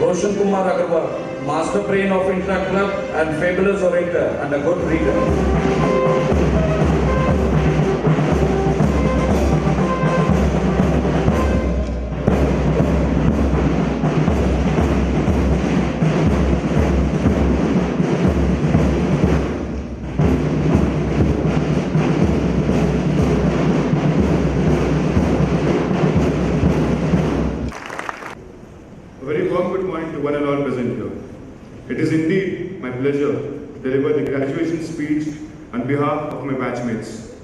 Roshan Kumar Agarwal, master brain of Intra Club and fabulous orator and a good reader. A very warm good morning to one and all present here. It is indeed my pleasure to deliver the graduation speech on behalf of my batchmates.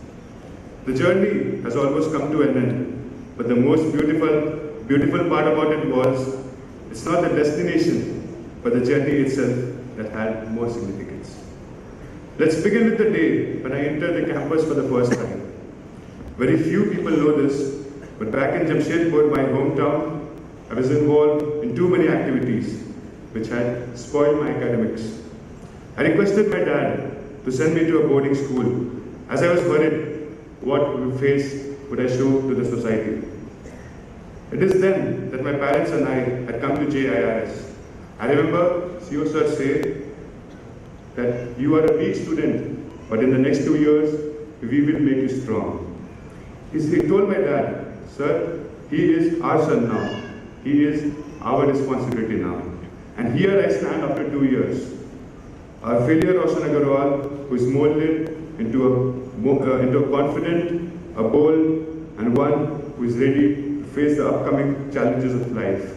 The journey has almost come to an end, but the most beautiful part about it was, it's not the destination, but the journey itself that had more significance. Let's begin with the day when I entered the campus for the first time. Very few people know this, but back in Jamshedpur, my hometown, I was involved in too many activities which had spoiled my academics. I requested my dad to send me to a boarding school as I was worried what face would I show to the society. It is then that my parents and I had come to JIRS. I remember CEO sir say that you are a weak student, but in the next 2 years, we will make you strong. He told my dad, sir, he is our son now. He is our responsibility now. And here I stand after 2 years. Our failure, Roshan Agarwal, who is molded into a confident, a bold, and one who is ready to face the upcoming challenges of life.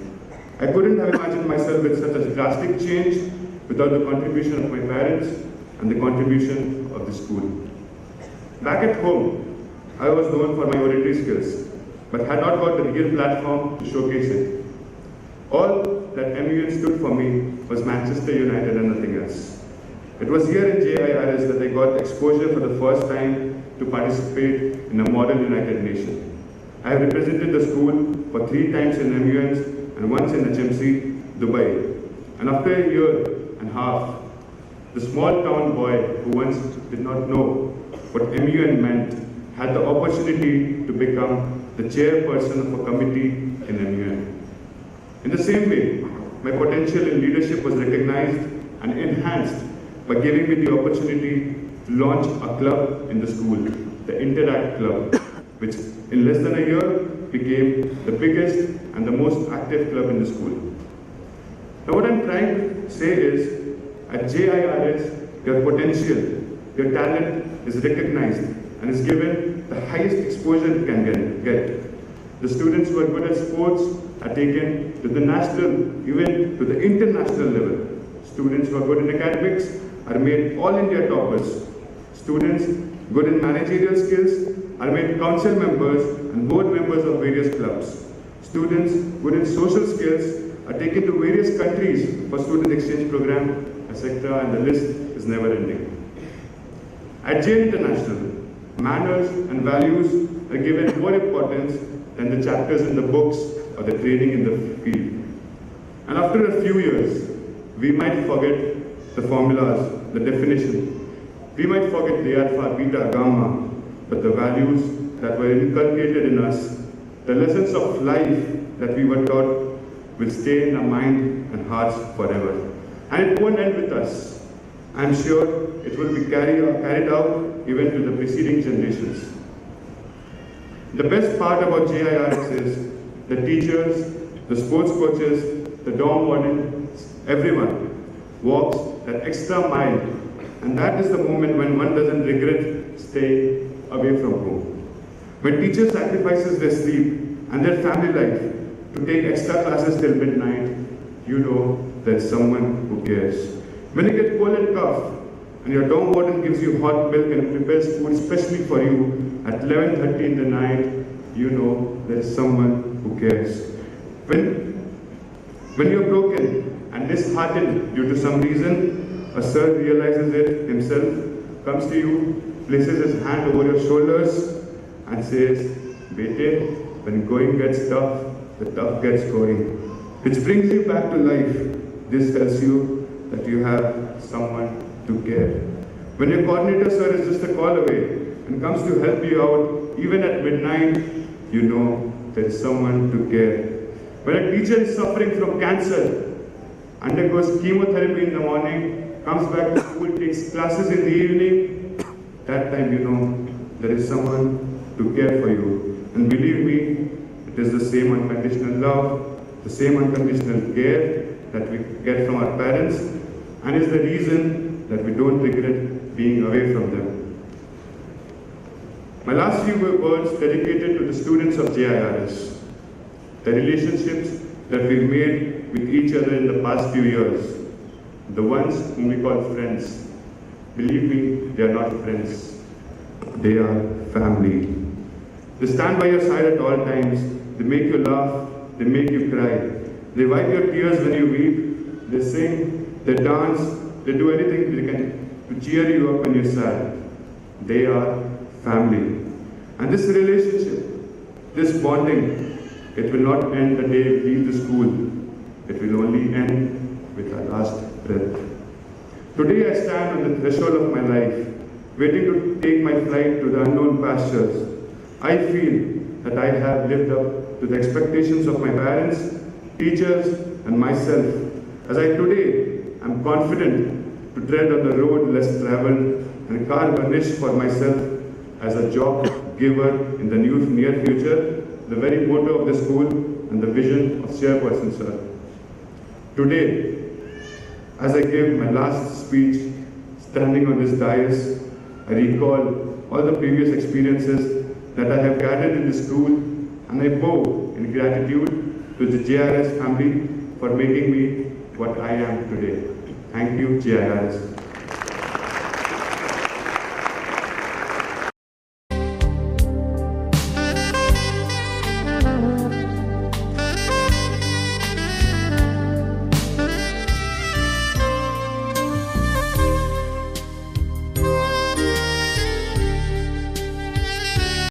I couldn't have imagined myself with such a drastic change without the contribution of my parents and the contribution of the school. Back at home, I was known for my oratory skills, but had not got the real platform to showcase it. All that MUN stood for me was Manchester United and nothing else. It was here in JIRS that I got exposure for the first time to participate in a model United nation. I have represented the school for 3 times in MUNs and once in HMC, Dubai. And after a year and a half, the small town boy who once did not know what MUN meant had the opportunity to become the chairperson of a committee in MUN. In the same way, my potential in leadership was recognized and enhanced by giving me the opportunity to launch a club in the school, the Interact Club, which in less than a year became the biggest and the most active club in the school. Now what I'm trying to say is, at JIRS, your potential, your talent is recognized and is given the highest exposure it can get. The students who are good at sports are taken to the national, even to the international level. Students who are good in academics are made all India toppers. Students good in managerial skills are made council members and board members of various clubs. Students good in social skills are taken to various countries for student exchange program, etc., and the list is never ending. At J International, manners and values are given more importance than the chapters in the books or the training in the field. And after a few years, we might forget the formulas, the definition. We might forget the alpha, beta, gamma, but the values that were inculcated in us, the lessons of life that we were taught, will stay in our mind and hearts forever. And it won't end with us. I'm sure it will be carried out even to the preceding generations. The best part about JIRS is the teachers, the sports coaches, the dorm wardens, everyone walks that extra mile, and that is the moment when one doesn't regret staying away from home. When teachers sacrifices their sleep and their family life to take extra classes till midnight, you know there's someone who cares. When you get cold and cough, and your dorm warden gives you hot milk and prepares food especially for you at 11:30 in the night, you know there is someone who cares. When you're broken and disheartened due to some reason, a sir realizes it himself, comes to you, places his hand over your shoulders and says, "Bete, when going gets tough, the tough gets going." Which brings you back to life. This tells you that you have someone to care. When your coordinator sir is just a call away and comes to help you out, even at midnight, you know there is someone to care. When a teacher is suffering from cancer undergoes chemotherapy in the morning, comes back to school, takes classes in the evening, that time you know there is someone to care for you. And believe me, it is the same unconditional love, the same unconditional care that we get from our parents, and is the reason that we don't regret being away from them. My last few words dedicated to the students of JIRS, the relationships that we've made with each other in the past few years, the ones whom we call friends. Believe me, they are not friends, they are family. They stand by your side at all times, they make you laugh, they make you cry, they wipe your tears when you weep, they sing, they dance, they do anything they can to cheer you up when you're sad. They are family. And this relationship, this bonding, it will not end the day we leave the school. It will only end with our last breath. Today I stand on the threshold of my life, waiting to take my flight to the unknown pastures. I feel that I have lived up to the expectations of my parents, teachers, and myself. As I today am confident to tread on the road less traveled and carve a niche for myself as a job giver in the near future, the very motto of the school and the vision of Chairperson Sir. Today, as I give my last speech, standing on this dais, I recall all the previous experiences that I have gathered in the school, and I bow in gratitude to the JIRS family for making me what I am today. Thank you, JIRS.